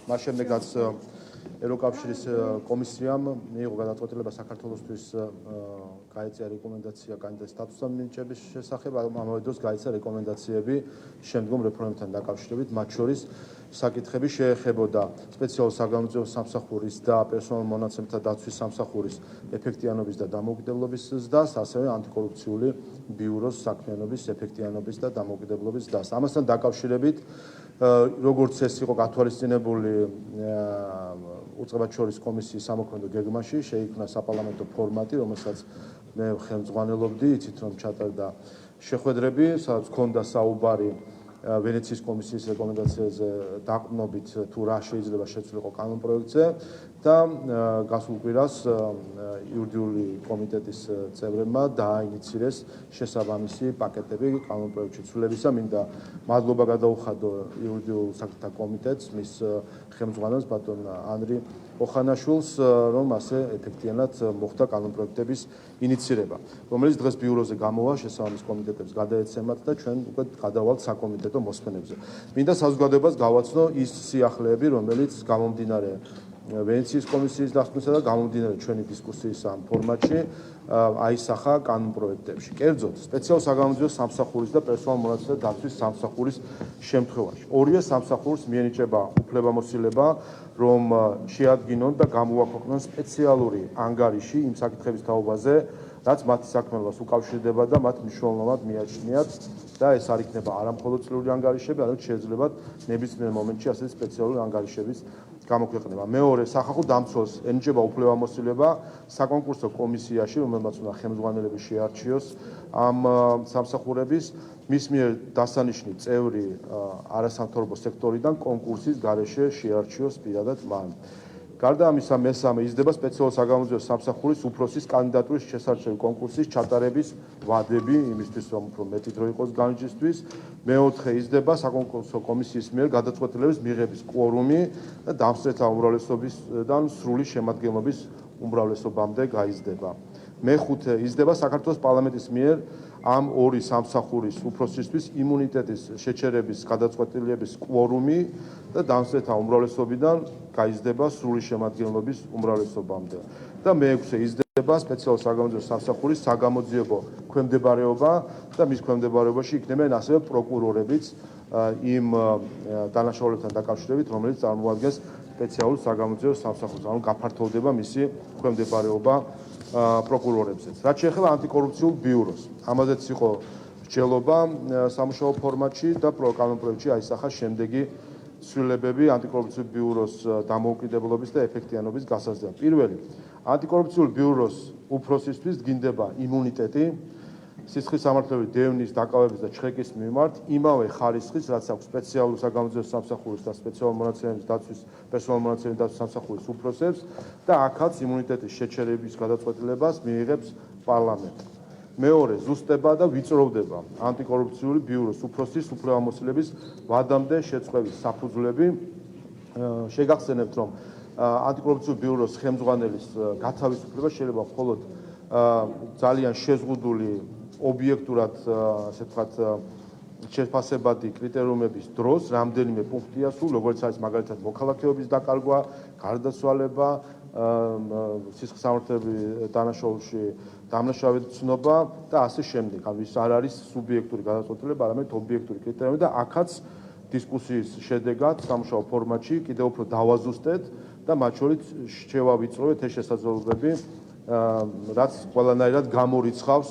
მას შემდეგაც ევროკავშირის კომისიამ მიიღო გადაწყვეტილება საქართველოსთვის გაეწია რეკომენდაცია კანდიდატის სტატუსთან მინიჭების შესახებ, ამავე დროს გაეცა რეკომენდაციები შემდგომ რეფორმებთან დაკავშირებით, მათ შორის საკითხები შეეხებოდა სპეციალურ საგამოძიებო სამსახურის და პერსონალურ მონაცემთა დაცვის სამსახურის ეფექტიანობის და დამოუკიდებლობის ზრდას, ასევე ანტიკორუფციული ბიუროს საქმიანობის ეფექტიანობის და დამოუკიდებლობის ზრდას. ამასთან დაკავშირებით, როგორც ეს იყო გათვალისწინებული უწყებაჩვეულის კომისიის სამოქმედო გეგმაში, შეიქმნა საპარლამენტო ფორმატი, რომელსაც მე ხელმძღვანელობდი, იცით რომ ჩატარდა შეხვედრები, სადაც ჰქონდა საუბარი ვენეციის კომისიის რეკომენდაციაზე დაყრდნობით თუ რა შეიძლება შეცვლილიყო კანონ პროექტზე და გასულ კვირას იურიდიული კომიტეტის წევრებმა დააინიცირეს შესაბამისი პაკეტები კანონ პროექტში ცვლილებისა. მინდა მადლობა გადაუხადო იურიდიულ საკითხთა კომიტეტს, მის ხელმძღვანელს ბატონ ანრი ოხანაშვილს, რომ ასე ეფექტიანად მოხდა კანონ პროექტების ინიცირება, რომელიც დღეს ბიუროზე გამოვა, შესაბამის კომიტეტებს გადაეცემათ და ჩვენ უკვე გადავალთ საკომიტეტო მოსმენებზე. მინდა საზოგადოებას გავაცნო ის სიახლეები, რომელიც გამომდინარე ვენეციის კომისიის დასკვნისა და გამომდინარე ჩვენი დისკუსიის ამ ფორმატში აისახა კანონ პროექტებში. კერძოდ, სპეციალურ საგამოძიებო სამსახურის და პერსონალურ მონაცემთა დაცვის სამსახურის შემთხვევაში. ორივე სამსახურს მიენიჭება უფლებამოსილება, რომ შეადგინონ და გამოაქვეყნონ სპეციალური ანგარიში იმ საკითხების თაობაზე, რაც მათი საქმიანობას უკავშირდება და მათ მნიშვნელოვნად მიაჩნიათ და ეს არ იქნება არამხოლოდ წლიური ანგარიშები, არამედ შეეძლებათ ნებისმიერ მომენტში ასეთი სპეციალური ანგარიშების გამოქვეყნება. მეორე, სახალხო დამცველს ენიჭება უფლებამოსილება საკონკურსო კომისიაში, რომელმაც უნდა ხელმძღვანელები შეარჩიოს ამ სამსახურების, მის მიერ დასანიშნი წევრი არასამთავრობო სექტორიდან კონკურსის გარეშე შეარჩიოს პირადად მან. გარდა ამისა, მესამე, იზრდება სპეციალურ საგამოძიებო სამსახურის უფროსის კანდიდატურის შესარჩევი კონკურსის ჩატარების ვადები, იმისთვის რომ უფრო მეტი დრო იყოს განჯისთვის. მეოთხე, იზრდება საკონკურსო კომისიის მიერ გადაწყვეტილების მიღების კვორუმი და დამსწრეთა უმრავლესობისგან სრული შემადგენლობის უმრავლესობამდე გაიზრდება. მეხუთე, იზრდება საქართველოს პარლამენტის მიერ ამ ორი სამსახურის უფროსისთვის იმუნიტეტის შეჩერების გადაწყვეტილების კვორუმი და დამსწრეთა უმრავლესობიდან გაიზრდება სრული შემადგენლობის უმრავლესობამდე. და მეექვსე, იზრდება სპეციალურ საგამოძიებო სამსახურის საგამოძიებო ქვემდებარეობა და მის ქვემდებარეობაში იქნებიან ასევე პროკურორებიც იმ დანაშაულებთან დაკავშირებით, რომელიც წარმოადგენს სპეციალურ საგამოძიებო სამსახურს, ანუ გაფართოვდება მისი ქვემდებარეობა პროკურორებზეც. რაც შეეხება ანტიკორუფციულ ბიუროს, ამაზეც იყო მსჯელობა სამუშაო ფორმატში და კანონ პროექტში აისახა შემდეგი ცვლილებები ანტიკორუფციულ ბიუროს დამოუკიდებლობის და ეფექტიანობის გასაზრდად. პირველი, ანტიკორუფციულ ბიუროს უფროსისთვის დგინდება იმუნიტეტი სისხლის სამართლებრივი დევნის, დაკავების და ჩხეკის მიმართ იმავე ხარისხის, რაც აქვს სპეციალურ საგამოძიებო სამსახურის და სპეციალურ მონაცემების დაცვის, პერსონალურ მონაცემების დაცვის სამსახურის უფროსებს და აქაც იმუნიტეტის შეჩერების გადაწყვეტილებას მიიღებს პარლამენტი. მეორე, ზუსტება და ვიწროვდება ანტიკორუფციული ბიუროს უფროსის უფლებამოსილების ვადამდე შეწყვეტის საფუძვლები. შეგახსენებთ, რომ ანტიკორუფციული ბიუროს ხელმძღვანელის გათავისუფლება შეიძლება მხოლოდ ძალიან შეზღუდული ობიექტურად, ასე ვთქვათ, შეფასებადი კრიტერიუმების დროს, რამდენიმე პუნქტია სულ, როგორც არის მაგალითად მოქალაქეობის დაკარგვა, გარდაცვალება, სისხლის სამართლებრივი დანაშაულში დამნაშავედ ცნობა და ასე შემდეგ. ანუ ის არ არის სუბიექტური გადაწყვეტილება, არამედ ობიექტური კრიტერიუმი და აქაც დისკუსიის შედეგად სამუშაო ფორმატში კიდევ უფრო დავაზუსტეთ და მათ შორის შევავიწროვეთ ეს შესაძლებლობები, რაც ყველანაირად გამორიცხავს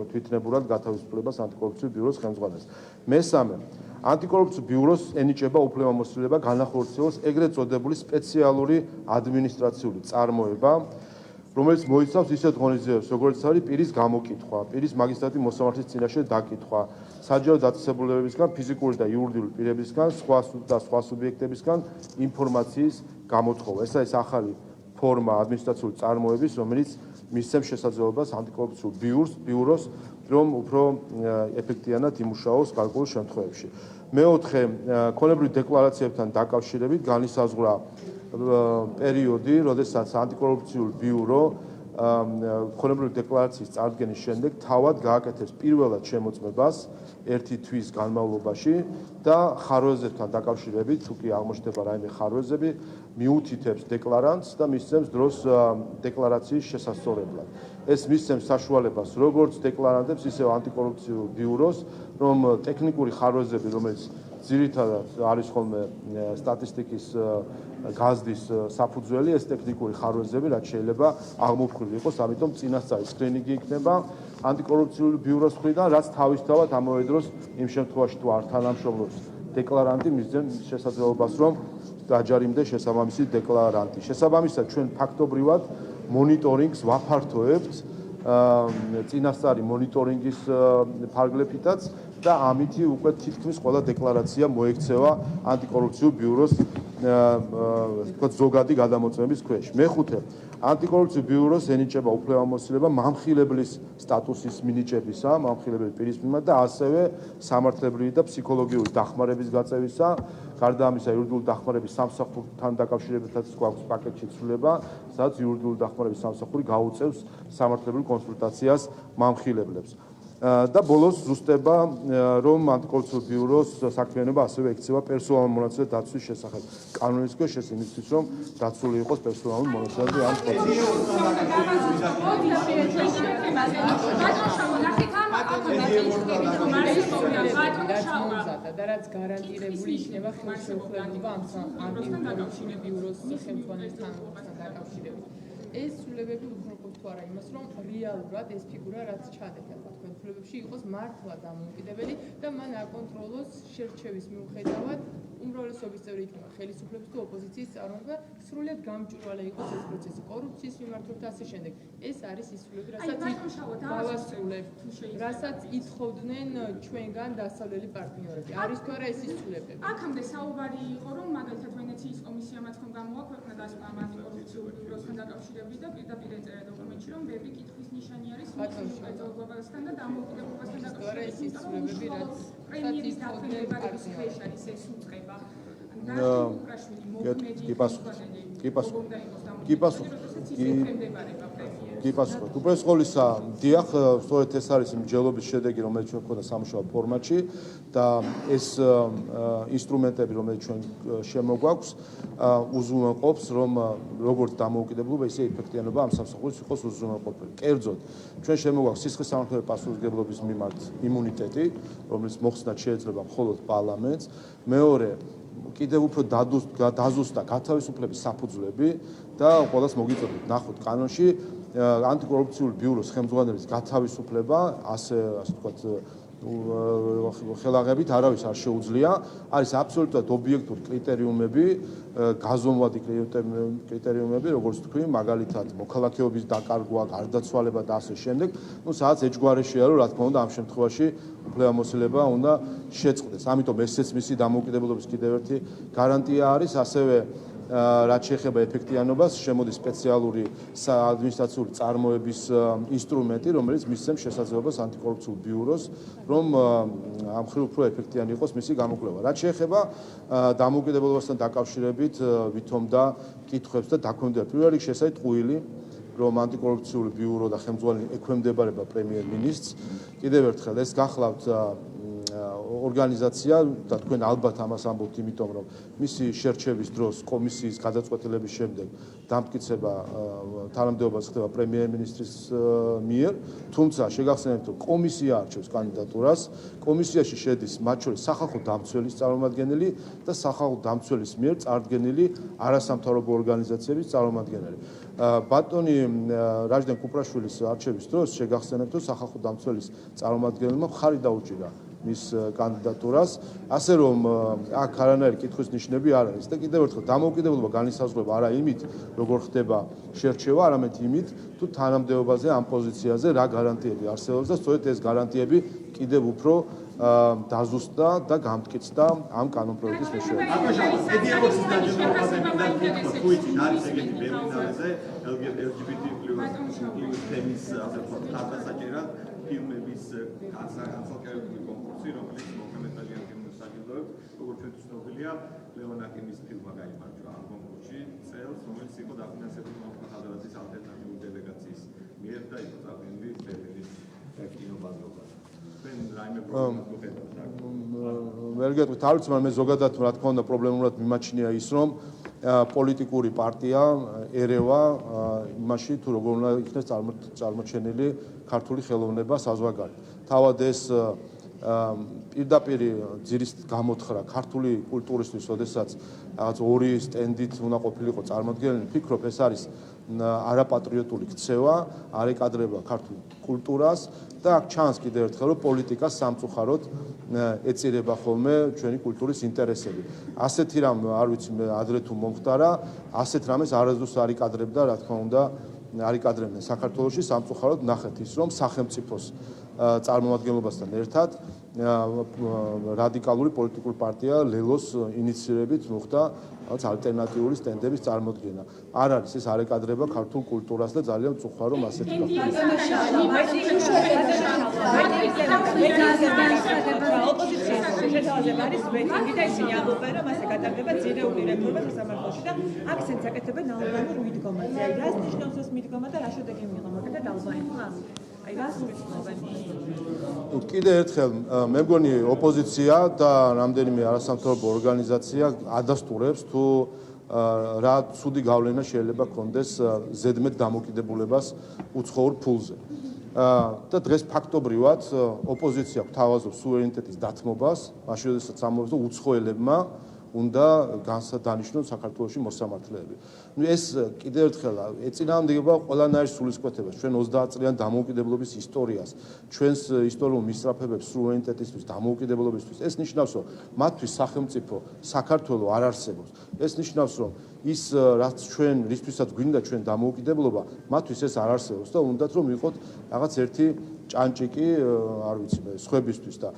თვითნებურად გათავისუფლებას ანტიკორუფციული ბიუროს ხელმძღვანელს. მესამე, ანტიკორუფციული ბიუროს ენიჭება უფლებამოსილება განახორციელოს ეგრეთ წოდებული სპეციალური ადმინისტრაციული წარმოება, რომელიც მოიცავს ისეთ ღონისძიებებს, როგორც არის პირის გამოკითხვა, პირის მაგისტრატის მოსამართლის წინაშე დაკითხვა, საჯარო დაწესებულებებისგან, ფიზიკური და იურიდიული პირებისგან, სხვა სუბიექტებისგან ინფორმაციის გამოთხოვა. ეს არის ახალი ფორმა ადმინისტრაციული წარმოების, რომელიც მისცემს შესაძლებლობას ანტიკორუფციულ ბიუროს, რომ უფრო ეფექტიანად იმუშაოს გარკვეულ შემთხვევებში. მეოთხე, ქონებრივი დეკლარაციებთან დაკავშირებით განისაზღვრა პერიოდი, როდესაც ანტიკორუფციულ ბიურო ხონებრივი დეკლარაციის წარდგენის შემდეგ თავად გააკეთებს პირველად შემოწმებას ერთი თვის განმავლობაში და ხარვეზებთან დაკავშირებით, თუ კი აღმოჩნდება რაიმე ხარვეზები, მიუთითებს დეკლარანტს და მისცემს დროს დეკლარაციის შესასწორებლად. ეს მისცემს საშუალებას როგორც დეკლარანტებს, ისევ ანტიკორუფციულ ბიუროს, რომ ტექნიკური ხარვეზები, რომელიც ძირითადად არის ხოლმე სტატისტიკის გაზდის საფუძველი, ეს ტექნიკური ხარვეზები, რაც შეიძლება აღმოფხვრილი იყოს, ამიტომ წინასწარი სკრინინგი იქნება ანტიკორუფციული ბიუროს მხრიდან, რაც თავისთავად ამავე დროს იმ შემთხვევაში თუ არ თანამშრომლობს დეკლარანტი, მისცემს შესაძლებლობას, რომ დაჯარიმდეს შესაბამისი დეკლარანტი. შესაბამისად, ჩვენ ფაქტობრივად მონიტორინგს ვაფართოებთ წინასწარი მონიტორინგის ფარგლებითაც და ამითი უკვე თითქმის ყველა დეკლარაცია მოექცევა ანტიკორუფციულ ბიუროს ზოგადი გადამოწმების ქვეშ. მეხუთე, ანტიკორუფციულ ბიუროს ენიჭება უფლებამოსილება მამხილებლის სტატუსის მინიჭებისა, მამხილებელი პირის მიმართ და ასევე სამართლებრივი და ფსიქოლოგიური დახმარების გაწევისა. გარდა ამისა, იურიდიული დახმარების სამსახურთან დაკავშირებითაც გვაქვს პაკეტში ცვლილება, სადაც იურიდიული დახმარების სამსახური გაუწევს სამართლებრივ კონსულტაციას მამხილებლებს. და ბოლოს ზუსტება, რომ ანტიკორუფციულ ბიუროს საქმიანობა ასევე ექცევა პერსონალურ მონაცემებზე დაცვის შესახებ. კანონის ქვეშ ეს იმისთვის, რომ დაცული იყოს პერსონალური მონაცემები ამ პროცესში. და რაც გარანტირებული იქნება ხელშეუხლებლობა ამ ანტიკორუფციულ ბიუროს ხელმძღვანელთან დაკავშირებით. ეს ცვლილებები უზრუნველყოფს თუ არა იმას, რომ რეალურად ეს ფიგურა რაც ჩადეთ ახლა თქვენ ცვლილებებში იყოს მართლა დამოუკიდებელი და მან აკონტროლოს შერჩევის მიუხედავად უმრავლესობის წევრი იქნება ხელისუფლების თუ ოპოზიციის წარმომადგენელი და სრულად გამჭვირვალე იყოს ეს პროცესი კორუფციის მიმართულებით და ასე შემდეგ. ეს არის ის ცვლილებები, რასაც ითხოვდნენ ჩვენგან დასავლელი პარტნიორები. არის თუ არა ეს ის ცვლილებები? აქამდე საუბარი იყო, რომ მაგალითად ვენეციის კომისიამ თქვენ გამოაქვეყნა დასკვნა ანტიკორუფციულ ბიუროსთან დაკავშირებით და პირდაპირ ეწერა დოკუმენტში, რომ ბევრი კითხვის ნიშანი არის მიწვევასთან და დამოუკიდებლობასთან დაკავშირებით. პრემიერის დაქვემდებარების ქვეშ არის ეს უწყება. კი პასუხობთ. უპირველეს ყოვლისა, დიახ, სწორედ ეს არის იმ მსჯელობის შედეგი, რომელიც ჩვენ გვქონდა სამუშაო ფორმატში და ეს ინსტრუმენტები, რომელიც ჩვენ შემოგვაქვს, უზრუნველყოფს, რომ როგორც დამოუკიდებლობა, ისე ეფექტიანობა ამ სამსახურის იყოს უზრუნველყოფილი. კერძოდ, ჩვენ შემოგვაქვს სისხლის სამართლებრივი პასუხისმგებლობის მიმართ იმუნიტეტი, რომელიც მოხსნათ შეიძლება მხოლოდ პარლამენტს. მეორე, კიდევ უფრო დაზუსტა გათავისუფლების საფუძვლები და ყველას მოგიწოდოთ ნახოთ კანონში ანტიკორუფციული ბიუროს ხელმძღვანელის გათავისუფლება, ასე ვთქვათ, ხელაღებით არავის არ შეუძლია, არის აბსოლუტურად ობიექტური კრიტერიუმები, გაზომვადი კრიტერიუმები, როგორც თქვი, მაგალითად მოქალაქეობის დაკარგვა, გარდაცვალება და ასე შემდეგ, სადაც ეჭვგარეშეა, რომ რა თქმა უნდა ამ შემთხვევაში უფლებამოსილება უნდა შეწყდეს. ამიტომ ესეც მისი დამოუკიდებლობის კიდევ ერთი გარანტია არის, ასევე რაც შეეხება ეფექტიანობას, შემოდის სპეციალური ადმინისტრაციული წარმოების ინსტრუმენტი, რომელიც მისცემს შესაძლებლობას ანტიკორუფციულ ბიუროს, რომ ამ მხრივ უფრო ეფექტიანი იყოს მისი გამოკვლევა. რაც შეეხება დამოუკიდებლობასთან დაკავშირებით ვითომდა კითხვებს და დაქვემდებარება. პირველ რიგში ეს არის ტყუილი, რომ ანტიკორუფციული ბიურო და ხელმძღვანელი ექვემდებარება პრემიერ-მინისტრს. კიდევ ერთხელ ეს გახლავთ ორგანიზაცია და თქვენ ალბათ ამას ამბობთ, იმიტომ რომ მისი შერჩევის დროს კომისიის გადაწყვეტილების შემდეგ დამტკიცება თანამდებობა ხდება პრემიერ-მინისტრის მიერ, თუმცა შეგახსენებთ, რომ კომისია არჩევს კანდიდატურას, კომისიაში შედის მათ შორის სახალხო დამცველის წარმომადგენელი და სახალხო დამცველის მიერ წარდგენილი არასამთავრობო ორგანიზაციების წარმომადგენელი. ბატონი რაჟდენ კუპრაშვილის არჩევის დროს შეგახსენებთ, რომ სახალხო დამცველის წარმომადგენელმა მხარი დაუჭირა მის კანდიდატურას, ასე რომ აქ არანაირი კითხვის ნიშნები არ არის და კიდევ ერთხელ დამოუკიდებლობა განისაზღვრება არა იმით, როგორ ხდება შერჩევა, არამედ იმით, თუ თანამდებობაზე ამ პოზიციაზე რა გარანტიები არსებობს და სწორედ ეს გარანტიები კიდევ უფრო დაზუსტდა და გამტკიცდა ამ კანონპროექტის მეშვეობით. ფილმების განსაკუთრებული კონკურსი, რომელიც მოქმედალიანებს საჯილდოებს, როგორც ჩვენ ცნობილია, ლეონ აკიმის ფილმმა გაიმარჯვა ამ კონკურსში წელს, რომელიც იყო დაფინანსებული ხაზარაძის ალტერნატიული დელეგაციის და იყო წარდგენილი ბერლინის კინობაზრობა. თქვენ რაიმე პრობლემას მოხდათ აქ? ვერ გეტყვით, არ ვიცი, მაგრამ მე ზოგადად რა თქმა უნდა პრობლემურად მიმაჩნია ის, რომ პოლიტიკური პარტია ერევა იმაში თუ როგორ უნდა იქნეს წარმოჩენილი ქართული ხელოვნება საზღვარგარეთ. თავად ეს პირდაპირ ძირის გამოთხრა ქართული კულტურისთვის, როდესაც რაღაც ორი სტენდით უნდა ყოფილიყო წარმოდგენილი, ფიქრობ ეს არის არაპატრიოტული ქცევა, არ ეკადრება ქართულ კულტურას და აქ ჩანს კიდევ ერთხელ, რომ პოლიტიკა სამწუხაროდ ეწირება ხოლმე ჩვენი კულტურის ინტერესები. ასეთი რამ არ ვიცი მე ადრე თუ მომხდარა, ასეთ რამეს არასდროს არ იკადრებდა, რა თქმა უნდა, არ იკადრებდნენ საქართველოში, სამწუხაროდ ნახეთ ის, რომ სახელმწიფოს წარმომადგენლობასთან ერთად რადიკალური პოლიტიკური პარტია ლელოს ინიციირებით მოხდა რაღაც ალტერნატიული სტენდების წარმოდგენა. არ არის ეს არ ეკადრება ქართულ კულტურას და ძალიან მწუხარ რომ ასეთი შეთავაზება არის ვეტინგი და ისინი ამბობენ, რომ ასე გატარდება ძირეული რეფორმა სასამართლოში და აქცენტს აკეთებენ ალბანურ მიდგომაზე. აი რას ნიშნავს ეს მიდგომა და რა შედეგი მიიღო მაგათ ალბანეთმა? აი რას უცნობენ? კიდევ ერთხელ მე მგონი ოპოზიცია და რამდენიმე არასამთავრობო ორგანიზაცია ადასტურებს თუ რა ცუდი გავლენა შეიძლება ქონდეს ზედმეტ დამოკიდებულებას უცხოურ ფულზე. და დღეს ფაქტობრივად ოპოზიცია გვთავაზობს სუვერენიტეტის დათმობას, მაშინ როდესაც ამბობს რომ უცხოელებმა უნდა განსადანიშნონ საქართველოში მოსამართლეები. ეს კიდევ ერთხელ ეწინააღმდეგება ყველანაირ სულისკვეთებას, ჩვენ 30 წლიან დამოუკიდებლობის ისტორიას, ჩვენს ისტორიულ მისწრაფებებს სუვერენიტეტისთვის, დამოუკიდებლობისთვის. ეს ნიშნავს, რომ მათთვის სახელმწიფო საქართველო არ არსებობს. ეს ნიშნავს, რომ ის რაც ჩვენ რისთვისაც გვინდა ჩვენ დამოუკიდებლობა, მათთვის ეს არ არსებობს და უნდათ რომ ვიყოთ რაღაც ერთი ჭანჭიკი, არ ვიცი მე, სხვებისთვის და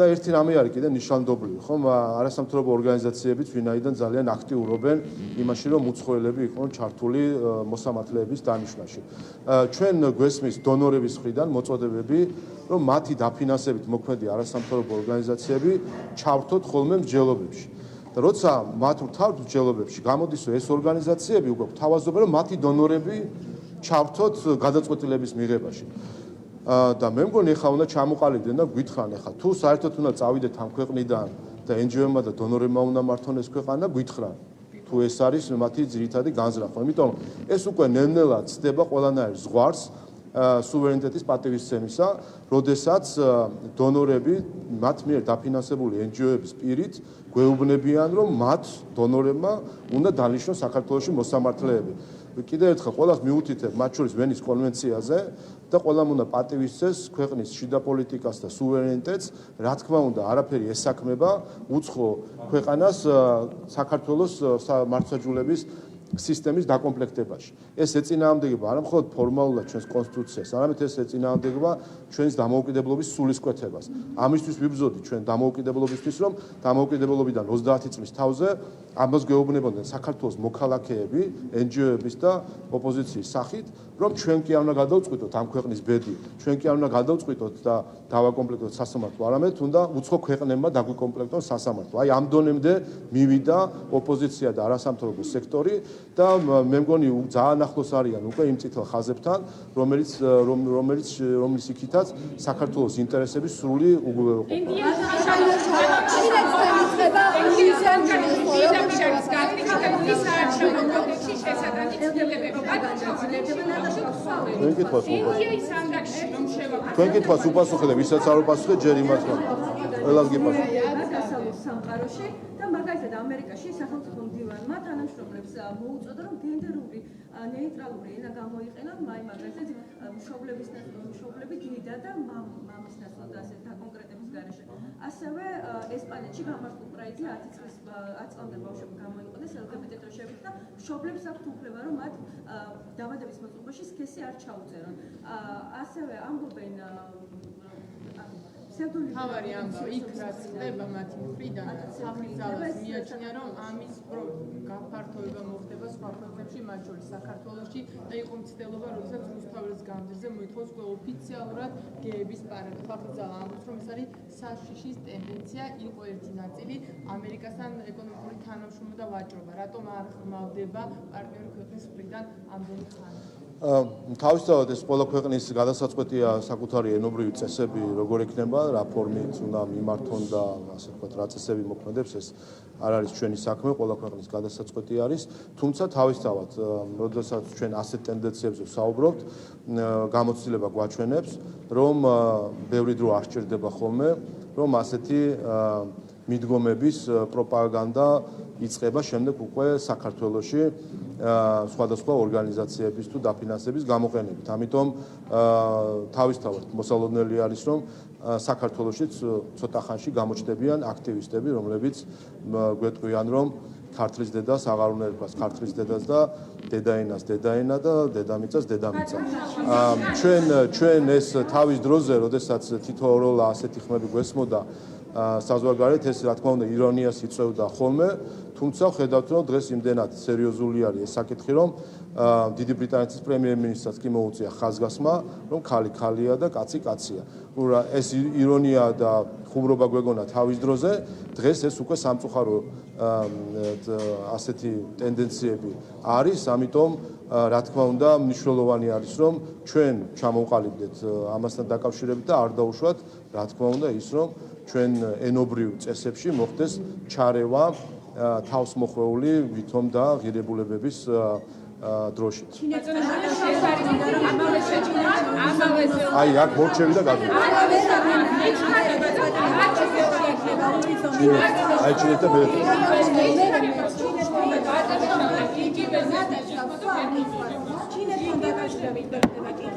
ერთი რამე არის კიდე ნიშანდობლივი, ხომ? არასამთავრობო ორგანიზაციებიც ვინაიდან ძალიან აქტიურობენ იმაში, რომ უცხოელები იყვნენ ჩართული მოსამართლეების დანიშვნაში. ჩვენ გვესმის დონორების მხრიდან მოწოდებები, რომ მათი დაფინანსებით მოქმედი არასამთავრობო ორგანიზაციები ჩავრთოთ ხოლმე მსჯელობებში. და როცა მათ ვთავთ მსჯელობებში, გამოდის რომ ეს ორგანიზაციები უკვე გვთავაზობენ, რომ მათი დონორები ჩავრთოთ გადაწყვეტილების მიღებაში. და მე მგონი ეხლა უნდა ჩამოყალიბდნენ და გვითხრან ეხლა თუ საერთოდ უნდა წავიდეთ ამ ქვეყნიდან და NGO-მა და დონორებმა უნდა მართონ ეს ქვეყანა გვითხრან თუ ეს არის მათი ძირითადი განზრახვა. იმიტომ რომ ეს უკვე ნელ-ნელა ცდება ყველანაირ ზღვარს სუვერენიტეტის პატივისცემისა, როდესაც დონორები მათ მიერ დაფინანსებული NGO-ების პირით გვეუბნებიან, რომ მათ დონორებმა უნდა დანიშნონ საქართველოში მოსამართლეები. კიდევ ერთხელ ყველას მიუთითებ მათ შორის ვენის კონვენციაზე და ყველამ უნდა პატივისცეს ქვეყნის შიდა პოლიტიკას და სუვერენიტეტს, რა თქმა უნდა, არაფერი ესაქმება უცხო ქვეყანას საქართველოს მართლმსაჯულების სისტემის დაკომპლექტებაში. ეს ეწინააღმდეგება არა მხოლოდ ფორმალურად ჩვენს კონსტიტუციას, არამედ ეს ეწინააღმდეგება ჩვენს დამოუკიდებლობის სულისკვეთებას. ამისთვის ვიბრძოდი ჩვენ დამოუკიდებლობისთვის, რომ დამოუკიდებლობიდან 30 წლის თავზე ამას გვეუბნებოდნენ საქართველოს მოქალაქეები, NGO-ების და ოპოზიციის სახით, რომ ჩვენ კი არ უნდა გადავწყვიტოთ ამ ქვეყნის ბედი, ჩვენ კი არ უნდა გადავწყვიტოთ და დავაკომპლექტოთ სასამართლო, არამედ უნდა უცხო ქვეყნებმა დაგვიკომპლექტონ სასამართლო. აი ამ დონემდე მივიდა ოპოზიცია და არასამთავრობო სექტორი და მე მგონი ძალიან ახლოს არიან უკვე იმ წითელ ხაზებთან, რომლის იქითაც საქართველოს ინტერესების სრული თქვენ კითხვას უპასუხეთ, ვისაც არ უპასუხეთ, ჯერ იმას ყველას გიპასუხეთ. სამყაროში და მაგალითად ამერიკაში სახელმწიფო მდივანმა თანამშრომლებს მოუწოდა რომ გენდერული ნეიტრალური ენა გამოიყენონ მაგალითად მშობლები გეიდა და მამის ნაცვლად და ასე დაკონკრეტების გარეშე. ასევე ესპანეთში გამართულ პრაიდზე 10 წლამდე ბავშვები გამოიყენეს LGBT დროშებით და მშობლებს აქვთ უფლება რომ მათ დაბადების მოწმობაში სქესი არ ჩაუწერონ. ასევე ამბობენ თავარი ამბავი იქ რაც ხდება მათი მხრიდან საფრთხეს მიაჩნია რომ ამის გაფართოება მოხდება სხვა ქვეყნებში მათ შორის საქართველოში და იყო მცდელობა როდესაც რუსთავის გამზირზე მოითხოვს უკვე ოფიციალურად გეების პარადი საფრთხეა ამბობს რომ ეს არის საშიშის ტენდენცია იყო ერთი ნაწილი ამერიკასთან ეკონომიკური თანამშრომლობა და ვაჭრობა რატომ არ ხმავდება პარტნიორი ქვეყნის მხრიდან ამდენი ხანი თავისთავად ეს ყველა ქვეყნის გადასაწყვეტია საკუთარი ენობრივი წესები, როგორ იქნება, რა ფორმით უნდა მიმართონ და ასე ვთქვათ, რა წესები მოქმედებს, ეს არ არის ჩვენი საქმე, ყველა ქვეყნის გადასაწყვეტი არის, თუმცა თავისთავად, როდესაც ჩვენ ასეთ ტენდენციებზე ვსაუბრობთ, გამოცდილება გვაჩვენებს, რომ ბევრი დრო არ სჭირდება ხოლმე, რომ ასეთი მიდგომების პროპაგანდა იწყება შემდეგ უკვე საქართველოში სხვადასხვა ორგანიზაციების თუ დაფინანსების გამოყენებით. ამიტომ თავისთავად მოსალოდნელი არის, რომ საქართველოშიც ცოტა ხანში გამოჩნდებიან აქტივისტები, რომლებიც გვეტყვიან, რომ ქართლის დედას აღარ უნდა ერქვას ქართლის დედას და დედაენას დედაენა და დედამიწას დედამიწა. ჩვენ ეს თავის დროზე, როდესაც თითოეულა ასეთი ხმები გვესმოდა საზღვარგარეთ, ეს რა თქმა უნდა ირონიას იწვევდა ხოლმე, თუმცა ხედავთ, რომ დღეს იმდენად სერიოზული არის ეს საკითხი, რომ დიდი ბრიტანეთის პრემიერ-მინისტრს კი მოუწია ხაზგასმა, რომ ქალი ქალია და კაცი კაცია. ეს ირონია და ხუმრობა გვეგონა თავის დროზე, დღეს ეს უკვე სამწუხარო ასეთი ტენდენციები არის, ამიტომ რა თქმა უნდა მნიშვნელოვანი არის, რომ ჩვენ ჩამოვყალიბდეთ ამასთან დაკავშირებით და არ დაუშვათ, რა თქმა უნდა ის, რომ ჩვენ ენობრივ წესებში მოხდეს ჩარევა თავსმოხვეული ვითომ და ღირებულებების დროშით. აი, აქ მორჩები და გადი. აი, ჩინეთ და ბერეთ. ჩინეთთან დაკავშირებით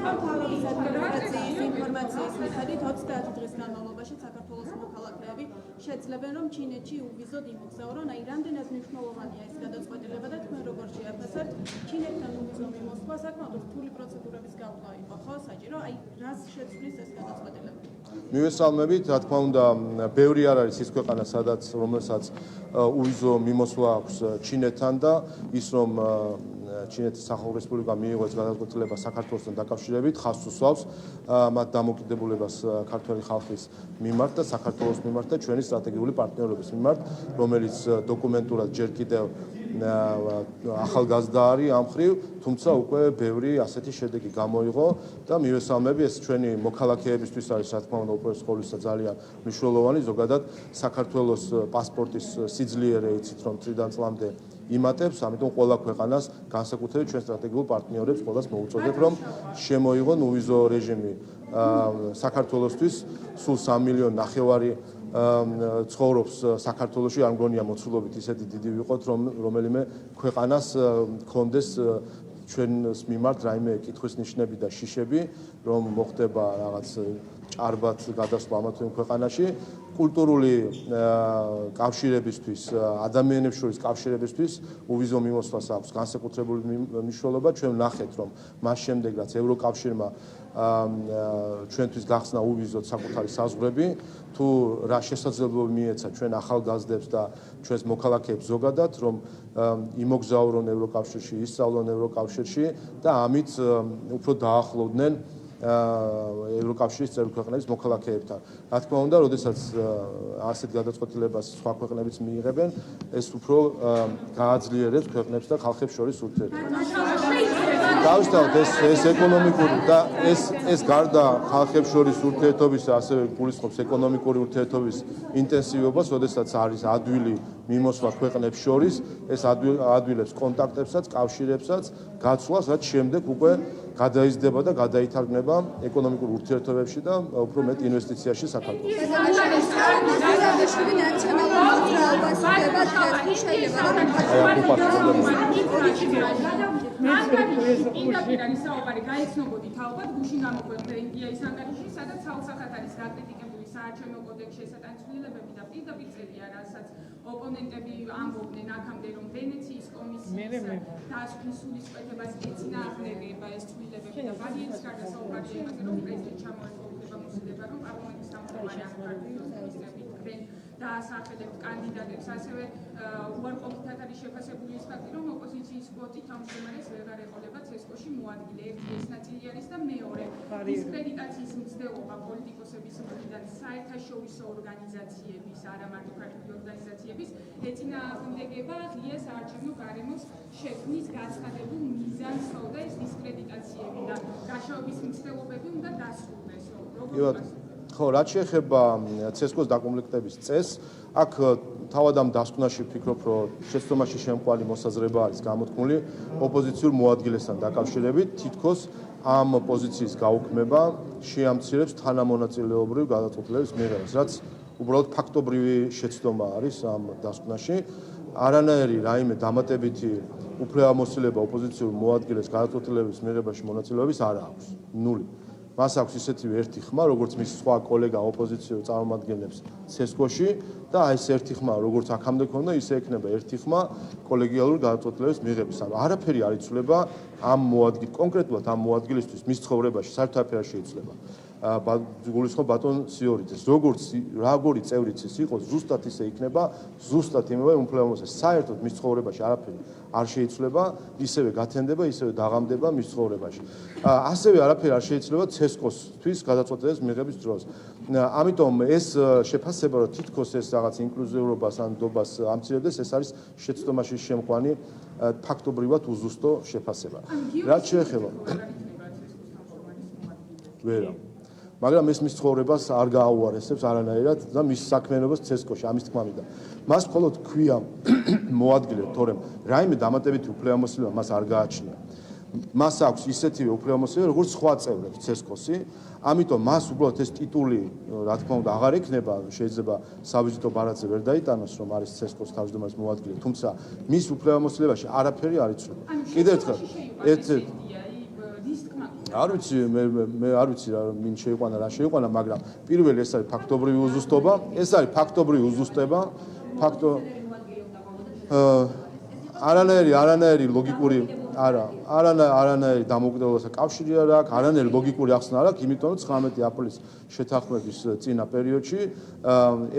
თავის ადმინისტრაციის ინფორმაციის მიხედვით 30 დღის განმავლობაში საქართველოს მოქალაქეები შეძლებენ, რომ ჩინეთში უვიზოდ იმოგზაურონ. აი, რამდენად მნიშვნელოვანია ეს გადაწყვეტილება და თქვენ როგორ შეაფასებთ ჩინეთთან უვიზო მიმოსვლა საკმაოდ რთული პროცედურების გავლა იყო, ხო, საჭირო? აი, რას შეცვლის ეს გადაწყვეტილება? მივესალმებით, რა თქმა უნდა, ბევრი არ არის ის ქვეყანა, სადაც რომელსაც უვიზო მიმოსვლა აქვს ჩინეთთან და ის რომ ჩინეთის სახალხო რესპუბლიკა მიიღო ეს გადაწყვეტილება საქართველოსთან დაკავშირებით, ხაზს უსვავს მათ დამოკიდებულებას ქართველი ხალხის მიმართ და საქართველოს მიმართ და ჩვენი სტრატეგიული პარტნიორობის მიმართ, რომელიც დოკუმენტურად ჯერ კიდევ ახალგაზრდა არის ამ მხრივ, თუმცა უკვე ბევრი ასეთი შედეგი გამოიღო და მივესალმები, ეს ჩვენი მოქალაქეებისთვის არის, რა თქმა უნდა, უპირველეს ყოვლისა ძალიან მნიშვნელოვანი, ზოგადად საქართველოს პასპორტის სიძლიერე იცით, რომ წლიდან წლამდე იმატებს, ამიტომ ყველა ქვეყანას, განსაკუთრებით ჩვენ სტრატეგიულ პარტნიორებს, ყველას მოუწოდებ, რომ შემოიღონ უვიზო რეჟიმი საქართველოსთვის, სულ 3,5 მილიონი ცხოვრობს საქართველოში, არ მგონია მოცულობით ისეთი დიდი ვიყოთ, რომ რომელიმე ქვეყანას გქონდეს ჩვენს მიმართ რაიმე კითხვის ნიშნები და შიშები, რომ მოხდება რაღაც ჭარბად გადასვლა ამა თუ იმ ქვეყანაში, კულტურული კავშირებისთვის, ადამიანებს შორის კავშირებისთვის უვიზო მიმოსვლას აქვს განსაკუთრებული მნიშვნელობა. ჩვენ ვნახეთ, რომ მას შემდეგ, რაც ევროკავშირმა ჩვენთვის გახსნა უვიზოდ საკუთარი საზღვრები, თუ რა შესაძლებლობა მიეცა ჩვენ ახალგაზრდებს და ჩვენს მოქალაქეებს ზოგადად, რომ იმოგზაურონ ევროკავშირში, ისწავლონ ევროკავშირში და ამით უფრო დაახლოვდნენ ევროკავშირის წევრი ქვეყნების მოქალაქეებთან. რა თქმა უნდა, როდესაც ასეთ გადაწყვეტილებას სხვა ქვეყნებიც მიიღებენ, ეს უფრო გააძლიერებს ქვეყნებს და ხალხებს შორის ურთიერთობას. დავისთავოთ ეს ეკონომიკური და ეს გარდა ხალხებს შორის ურთიერთობისა, ასევე გულისხმობს ეკონომიკური ურთიერთობის ინტენსივობას, როდესაც არის ადვილი მიმოსვლა ქვეყნებს შორის, ეს ადვილებს კონტაქტებსაც, კავშირებსაც, გაცვლას, რაც შემდეგ უკვე გადაიზრდება და გადაითარგმნება ეკონომიკურ ურთიერთობებში და უფრო მეტ ინვესტიციაში საქართველოს. პირდაპირ არის საუბარი, გაეცნობოდით ალბათ გუშინ გამოქვეყნდა ინდიის ანგარიში, სადაც საოცრად არის დაკრიტიკებული საარჩევნო კოდექსში ესეთი ცვლილებები და პირდაპირ წერია, რასაც ოპონენტები ამბობდნენ აქამდე, რომ ვენეციის კომისიის დასკვნის სულისკვეთებას ეწინააღმდეგება ეს ცვლილებები და ბარიერის გარდა საუბარია იმაზე, რომ პრეზიდენტ ჩამოერთვა მოსილება, რომ პარლამენტის დამხმარე აქტივისტები თქვენ დაასახელებთ კანდიდატებს, ასევე უარყოფითად არის შეფასებული ის ფაქტი, რომ ოპოზიციის კვოტით ამ შემარეს ვეღარ ეყოლება ცესკოში მოადგილე. ერთი ეს ნაწილი არის და მეორე დისკრედიტაციის მცდელობა პოლიტიკოსების მხრიდან საერთაშორისო ორგანიზაციების, არა მარტო ქართული ორგანიზაციების ეწინააღმდეგება ღია საარჩევნო გარემოს შექმნის გაცხადებულ მიზანს თხოვდა ეს დისკრედიტაციები და გაშოვის მცდელობები უნდა დასრულდეს. ხო, რაც შეეხება CSKO-ს დაკომპლექტების წესს, აქ თავად ამ დასკვნაში ვფიქრობ, რომ შეცდომაში შემყვანი მოსაზრება არის გამოთქმული ოპოზიციურ მოადგილესთან დაკავშირებით, თითქოს ამ პოზიციის გაუქმება შეამცირებს თანამონაწილეობრივ გადაწყვეტილების მიღებას, რაც უბრალოდ ფაქტობრივი შეცდომა არის ამ დასკვნაში. არანაირი რაიმე დამატებითი უფლებამოსილება ოპოზიციურ მოადგილეს გადაწყვეტილების მიღებაში მონაწილეობის არ აქვს. ნული. მას აქვს ისეთივე ერთი ხმა, როგორც მის სხვა კოლეგა ოპოზიციურ წარმომადგენლებს CSKO-ში და აი ეს ერთი ხმა, როგორც აქამდე ქონდა, ისე ექნება ერთი ხმა კოლეგიალური გადაწყვეტილების მიღების. ანუ არაფერი არ იცვლება ამ კონკრეტულად ამ მოადგილისთვის მის ცხოვრებაში საერთოდ არაფერი არ შეიცვლება. გულისხმობ ბატონ სიორიძეს, როგორი წევრიც ის იყოს, ზუსტად ისე იქნება, ზუსტად იმავე უფლებამოსილებას. საერთოდ მის ცხოვრებაში არაფერი არ შეიცვლება, ისევე გათენდება, ისევე დაღამდება მის ცხოვრებაში. ასევე არაფერი არ შეიცვლება CSKO-თვის გადაწყვეტილების მიღების დროს. ამიტომ ეს შეფასება, რომ თითქოს ეს რაღაც ინკლუზიურობას ან ნდობას ამცირებდეს, ეს არის შეცდომაში შემყვანი ფაქტობრივად უზუსტო შეფასება. რაც შეეხება ვერა მაგრამ ეს მის ცხოვრებას არ გააუარესებს არანაირად და მის საქმიანობას CSKO-ში ამის თქმა მინდა. მას მხოლოდ ქვია მოადგილე, თორემ რაიმე დამატებითი უფლებამოსილება მას არ გააჩნია. მას აქვს ისეთივე უფლებამოსილება, როგორც სხვა წევრებს CSKO-ში, ამიტომ მას უბრალოდ ეს ტიტული, რა თქმა უნდა, აღარ ექნება, შეიძლება საბიუჯეტო ბარათზე ვერ დაიტანოს, რომ არის CSKO-ს თავმჯდომარის მოადგილე, თუმცა მის უფლებამოსილებაში არაფერი არ იცვლება. კიდევ ერთხელ, არ ვიცი მე არ ვიცი რა მინ შეიყვანა რა შეიყვანა, მაგრამ პირველი ეს არის ფაქტობრივი უზუსტობა, ეს არის ფაქტობრივი უზუსტება, არანაირი ლოგიკური არანაირი დამოუკიდებლობასთან კავშირი არ აქვს, არანაირი ლოგიკური ახსნა არ აქვს, იმიტომ რომ 19 აპრილის შეთანხმების წინა პერიოდში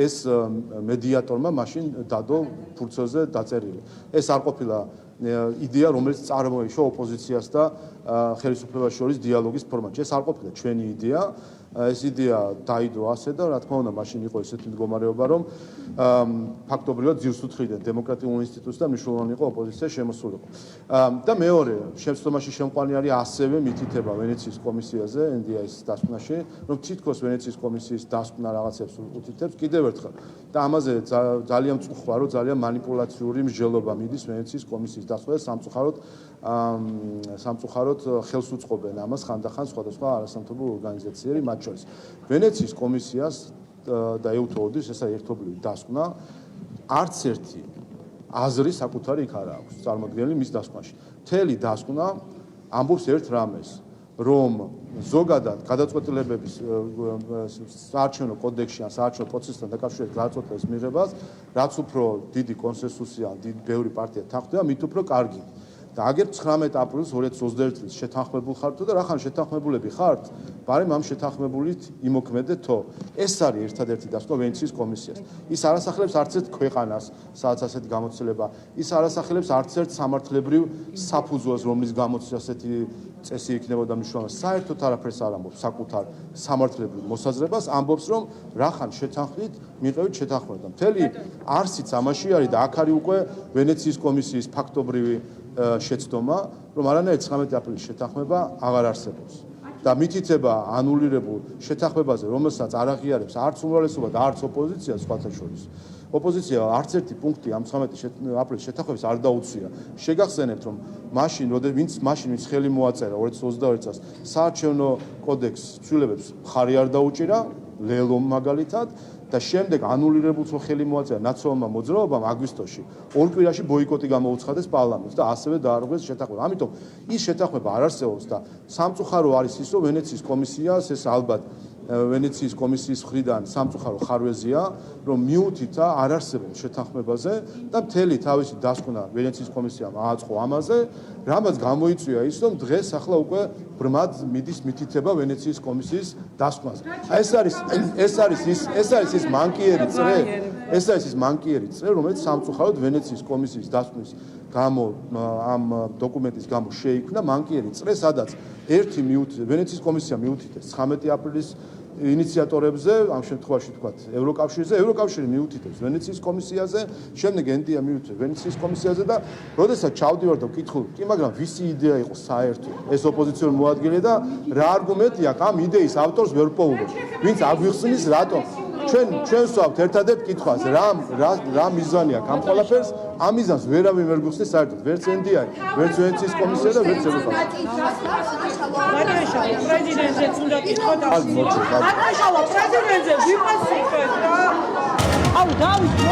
ეს მედიატორმა მაშინ დადო ფურცელზე დაწერილი. ეს არ ყოფილა იდეა, რომელიც წარმოიშვა ოპოზიციას და ხელისუფლებას შორის დიალოგის ფორმატში. ეს არ ყოფილა ჩვენი იდეა, ეს იდეა დაიდო ასე და რა თქმა უნდა, მაშინ იყო ესეთი მდგომარეობა, რომ ფაქტობრივად ძირს უთხრიდნენ დემოკრატიულ ინსტიტუტს და მნიშვნელოვანი იყო ოპოზიცია შემოსულიყო. და მეორე, შეცდომაში შემყვანი არის ასევე მითითება ვენეციის კომისიაზე, NDI-ის დასკვნაში, რომ თითქოს ვენეციის კომისიის დასკვნა რაღაცებს უთითებს კიდევ ერთხელ. და ამაზე ძალიან მწუხვარო, ძალიან манипуляციური მსჯელობა მიდის ვენეციის კომისიის დასკვნა და სამწუხაროდ ხელს უწყობენ ამას ხანდახან სხვადასხვა არასამთავრობო ორგანიზაციები, მათ შორის ვენეციის კომისიას და EUTOD-ის, ეს არის ერთობლივი დასკვნა, არც ერთი აზრი საკუთარი იქ არ აქვს წარმოქმნილი მის დასკვნაში. მთელი დასკვნა ამბობს ერთ რამეს, რომ ზოგადად გადაწყვეტილებების საარჩევნო კოდექსში ან საარჩევნო პროცესთან დაკავშირებით გადაწყვეტილების მიღებას, რაც უფრო დიდი კონსენსუსია, ბევრი პარტია თანხმდება, მით უფრო კარგი. და აგერ 19 აპრილის 2021 წლის შეთანხმებულ ხართ და რახან შეთანხმებულები ხართ, ბარემ ამ შეთანხმებულით იმოქმედეთო. ეს არის ერთადერთი დასკვნა ვენეციის კომისიას. ის არ ასახელებს არც ერთ ქვეყანას, სადაც ასეთი გამოცდილება, ის არ ასახელებს არც ერთ სამართლებრივ საფუძველს, რომლის გამოც ასეთი წესი იქნებოდა მნიშვნელოვანი. საერთოდ არაფერს არ ამბობს საკუთარ სამართლებრივ მოსაზრებას, ამბობს, რომ რახან შეთანხმდით, მიყევით შეთანხმება. მთელი არსიც ამაში არის და აქ არის უკვე ვენეციის კომისიის ფაქტობრივი შეცდომა, რომ არანაირი 19 აპრილის შეთანხმება აღარ არსებობს. და მითითება ანულირებულ შეთანხმებაზე, რომელსაც არ აღიარებს არც უმრავლესობა და არც ოპოზიცია სხვათა შორის. ოპოზიცია არც ერთი პუნქტი ამ 19 აპრილის შეთანხმების არ დაუცია. შეგახსენებთ, რომ ვინც ხელი მოაწერა 2022 წელს საარჩევნო კოდექსს ცვლილებებს მხარი არ დაუჭირა, ლელომ მაგალითად და შემდეგ ანულირებულს ხელი მოაწერა ნაციონალურმა მოძრაობამ აგვისტოში, ორ კვირაში ბოიკოტი გამოუცხადეს პარლამენტს და ასევე დაარღვეს შეთანხმება. ამიტომ ის შეთანხმება არ არსებობს და სამწუხარო არის ის, რომ ვენეციის კომისიას ეს ალბათ ვენეციის კომისიის მხრიდან სამწუხარო ხარვეზია, რომ მიუთითა არ არსებობს შეთანხმებაზე და მთელი თავისი დასკვნა ვენეციის კომისიამ ააწყო ამაზე, რამაც გამოიწვია ის, რომ დღეს ახლა უკვე ბრმად მიდის მითითება ვენეციის კომისიის დასკვნაზე. ეს არის ის მანკიერი წრე, რომელიც სამწუხაროდ ვენეციის კომისიის დასკვნის გამო ამ დოკუმენტის გამო შეიქმნა მანკიერი წრე, სადაც ვენეციის კომისია მიუთითეს 19 აპრილის ინიციატორებზე, ამ შემთხვევაში თქვათ ევროკავშირზე, ევროკავშირი მიუთითებს ვენეციის კომისიაზე, შემდეგ ენტია მიუთითებს ვენეციის კომისიაზე და როდესაც ჩავდივარ და ვკითხულ, კი მაგრამ ვისი იდეა იყო საერთოდ ეს ოპოზიციური მოადგილე და რა არგუმენტი აქვს ამ იდეის ავტორს ვერ ვპოულობ. ვინც აგვიხსნის რატომ ჩვენ ვსვამთ ერთადერთ კითხვას, რა მიზანი აქვს ამ ყველაფერს, ამ მიზანს ვერავინ ვერ გვიხსნის საერთოდ, ვერც ენდიარი, ვერც ვენეციის კომისია და ვერც ევროკავშირი. მადაშალა პრეზიდენტზეც უნდა კითხოთ. მადაშალა პრეზიდენტზე ვიფასიქეთ რა. აუ დავით